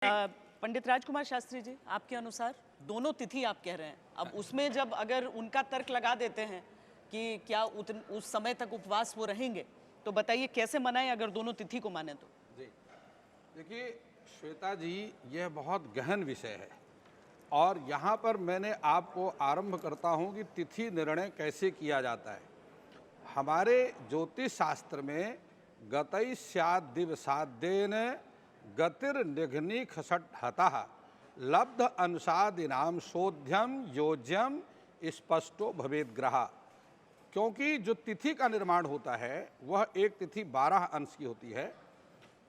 पंडित राजकुमार शास्त्री जी, आपके अनुसार दोनों तिथि आप कह रहे हैं, अब उसमें जब अगर उनका तर्क लगा देते हैं कि क्या उस समय तक उपवास वो रहेंगे, तो बताइए कैसे मनाएं अगर दोनों तिथि को माने तो? जी देखिए श्वेता जी, यह बहुत गहन विषय है और यहाँ पर मैंने आपको आरंभ करता हूँ कि तिथि निर्णय कैसे किया जाता है। हमारे ज्योतिष शास्त्र में गतई स्याद दिवसाद्येन गतिर्निघ्नि खसट हतः लब्ध अनुसादिनाम शोध्यम योज्यम स्पष्टो भवेद ग्रह। क्योंकि जो तिथि का निर्माण होता है वह एक तिथि 12 अंश की होती है।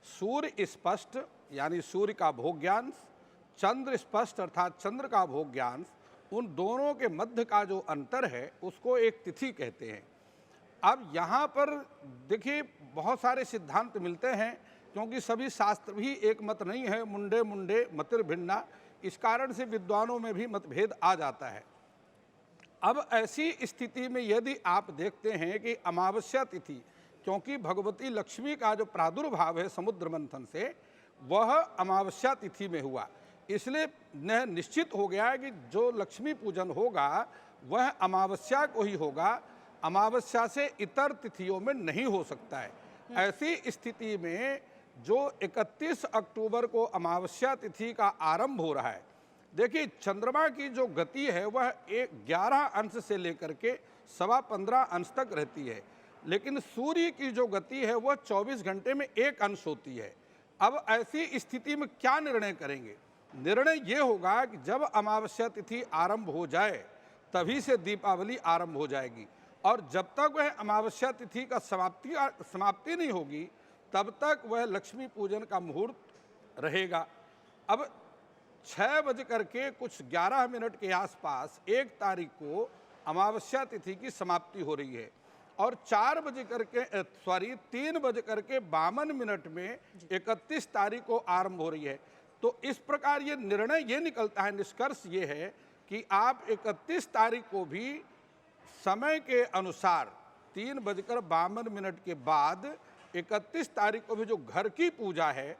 सूर्य स्पष्ट यानी सूर्य का भोग्यांश, चंद्र स्पष्ट अर्थात चंद्र का भोग्यांश, उन दोनों के मध्य का जो अंतर है उसको एक तिथि कहते हैं। अब यहाँ पर देखिए बहुत सारे सिद्धांत मिलते हैं, क्योंकि सभी शास्त्र भी एक मत नहीं है, मुंडे मुंडे मतिर्भिन्ना, इस कारण से विद्वानों में भी मतभेद आ जाता है। अब ऐसी स्थिति में यदि आप देखते हैं कि अमावस्या तिथि, क्योंकि भगवती लक्ष्मी का जो प्रादुर्भाव है समुद्र मंथन से वह अमावस्या तिथि में हुआ, इसलिए निश्चित हो गया है कि जो लक्ष्मी पूजन होगा वह अमावस्या को ही होगा, अमावस्या से इतर तिथियों में नहीं हो सकता है। ऐसी स्थिति में जो 31 अक्टूबर को अमावस्या तिथि का आरंभ हो रहा है, देखिए चंद्रमा की जो गति है वह 11 अंश से लेकर के 15.25 अंश तक रहती है, लेकिन सूर्य की जो गति है वह 24 घंटे में 1 अंश होती है। अब ऐसी स्थिति में क्या निर्णय करेंगे? निर्णय ये होगा कि जब अमावस्या तिथि आरंभ हो जाए तभी से दीपावली आरंभ हो जाएगी, और जब तक वह अमावस्या तिथि का समाप्ति नहीं होगी तब तक वह लक्ष्मी पूजन का मुहूर्त रहेगा। अब 6 बज करके कुछ 11 मिनट के आसपास 1 तारीख को अमावस्या तिथि की समाप्ति हो रही है और 3 बज करके 52 मिनट में 31 तारीख को आरंभ हो रही है। तो इस प्रकार ये निर्णय ये निकलता है, निष्कर्ष ये है कि आप 31 तारीख को भी समय के अनुसार 3:52 के बाद 31 तारीख को भी जो घर की पूजा है,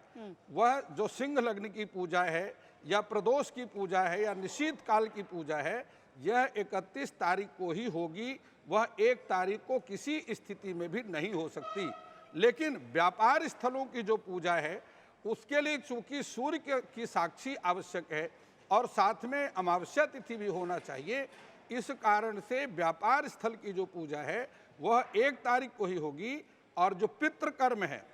वह जो सिंह लग्न की पूजा है या प्रदोष की पूजा है या निशीत काल की पूजा है, यह 31 तारीख को ही होगी, वह 1 तारीख को किसी स्थिति में भी नहीं हो सकती। लेकिन व्यापार स्थलों की जो पूजा है उसके लिए चूंकि सूर्य की साक्षी आवश्यक है और साथ में अमावस्या तिथि भी होना चाहिए, इस कारण से व्यापार स्थल की जो पूजा है वह 1 तारीख को ही होगी। और जो पितृकर्म है,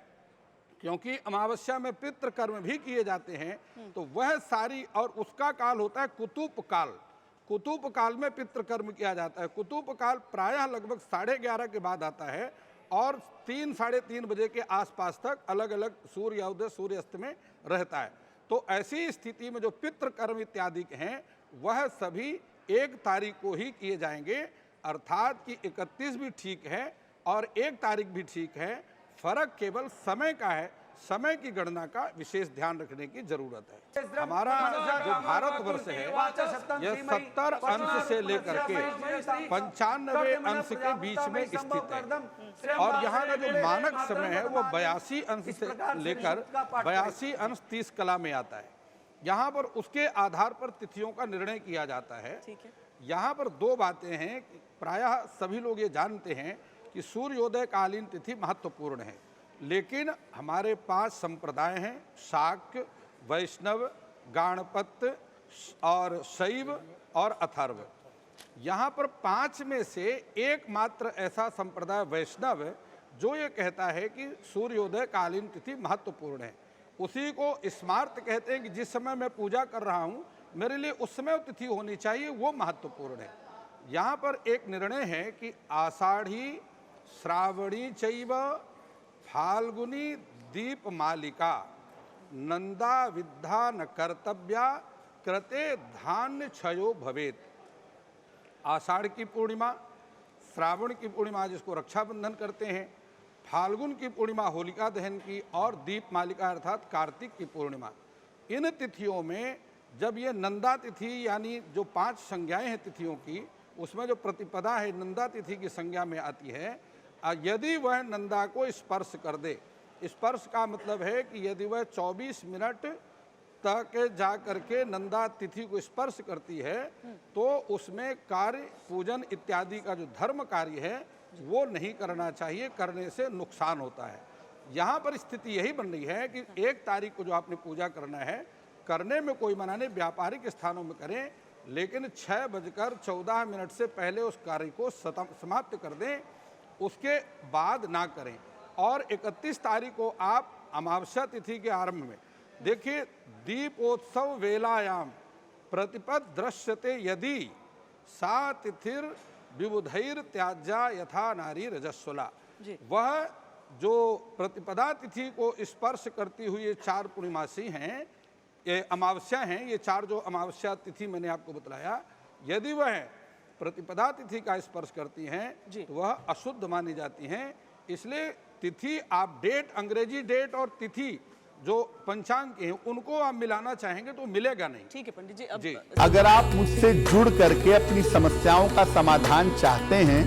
क्योंकि अमावस्या में पितृकर्म भी किए जाते हैं, तो वह सारी, और उसका काल होता है कुतुप काल। कुतुप काल में पितृकर्म किया जाता है। कुतुप काल प्रायः लगभग 11:30 के बाद आता है और 3 साढ़े 3 बजे के आसपास तक अलग अलग सूर्योदय सूर्यास्त में रहता है। तो ऐसी स्थिति में जो पितृकर्म इत्यादि हैं वह सभी 1 तारीख को ही किए जाएंगे, अर्थात कि 31 भी ठीक है और 1 तारीख भी ठीक है, फर्क केवल समय का है। समय की गणना का विशेष ध्यान रखने की जरूरत है। हमारा जो भारतवर्ष है यह 70 अंश से लेकर के 95 अंश के बीच में स्थित है और यहाँ का जो मानक समय है वो 82 अंश से लेकर 82 अंश 30 कला में आता है। यहाँ पर उसके आधार पर तिथियों का निर्णय किया जाता है। यहाँ पर 2 बातें हैं, प्रायः सभी लोग ये जानते हैं कि सूर्योदय कालीन तिथि महत्वपूर्ण है, लेकिन हमारे 5 संप्रदाय हैं, शाक्य, वैष्णव, गाणपत्य और शैव और अथर्व। यहाँ पर 5 में से एकमात्र ऐसा संप्रदाय वैष्णव जो ये कहता है कि सूर्योदय कालीन तिथि महत्वपूर्ण है। उसी को स्मार्त कहते हैं कि जिस समय मैं पूजा कर रहा हूँ मेरे लिए उस समय तिथि होनी चाहिए, वो महत्वपूर्ण है। यहाँ पर एक निर्णय है कि आषाढ़ी श्रावणी चैव फाल्गुनी दीपमालिका नंदा विद्धा न कर्तव्या कृते धान्य क्षयो भवेत। आषाढ़ की पूर्णिमा, श्रावण की पूर्णिमा जिसको रक्षाबंधन करते हैं, फाल्गुन की पूर्णिमा होलिका दहन की और दीपमालिका अर्थात कार्तिक की पूर्णिमा, इन तिथियों में जब ये नंदा तिथि यानी जो 5 संज्ञाएं हैं तिथियों की, उसमें जो प्रतिपदा है नंदा तिथि की संज्ञा में आती है, यदि वह नंदा को स्पर्श कर दे, स्पर्श का मतलब है कि यदि वह 24 मिनट तक जा करके नंदा तिथि को स्पर्श करती है तो उसमें कार्य पूजन इत्यादि का जो धर्म कार्य है वो नहीं करना चाहिए, करने से नुकसान होता है। यहाँ पर स्थिति यही बन रही है कि 1 तारीख को जो आपने पूजा करना है, करने में कोई मना नहीं, व्यापारिक स्थानों में करें, लेकिन 6:14 से पहले उस कार्य को समाप्त कर दें, उसके बाद ना करें। और 31 तारीख को आप अमावस्या तिथि के आरंभ में देखिए, दीपोत्सव वेलायाम प्रतिपद दृश्यते यदि सा तिथिर विबुधैर त्याज्या यथा नारी रजस्वला। वह जो प्रतिपदा तिथि को स्पर्श करती हुई ये 4 पूर्णिमासी हैं, ये अमावस्या हैं, ये 4 जो अमावस्या तिथि मैंने आपको बतलाया, यदि वह प्रतिपदा तिथि का स्पर्श करती हैं तो वह अशुद्ध मानी जाती हैं। इसलिए तिथि आप डेट, अंग्रेजी डेट और तिथि जो पंचांग के हैं उनको आप मिलाना चाहेंगे तो मिलेगा नहीं। ठीक है पंडित जी। अब जी। अगर आप मुझसे जुड़ करके अपनी समस्याओं का समाधान चाहते हैं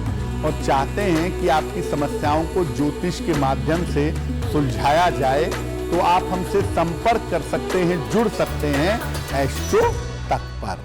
और चाहते हैं कि आपकी समस्याओं को ज्योतिष के माध्यम से सुलझाया जाए, तो आप हमसे संपर्क कर सकते हैं, जुड़ सकते हैं एस्ट्रो तक पर।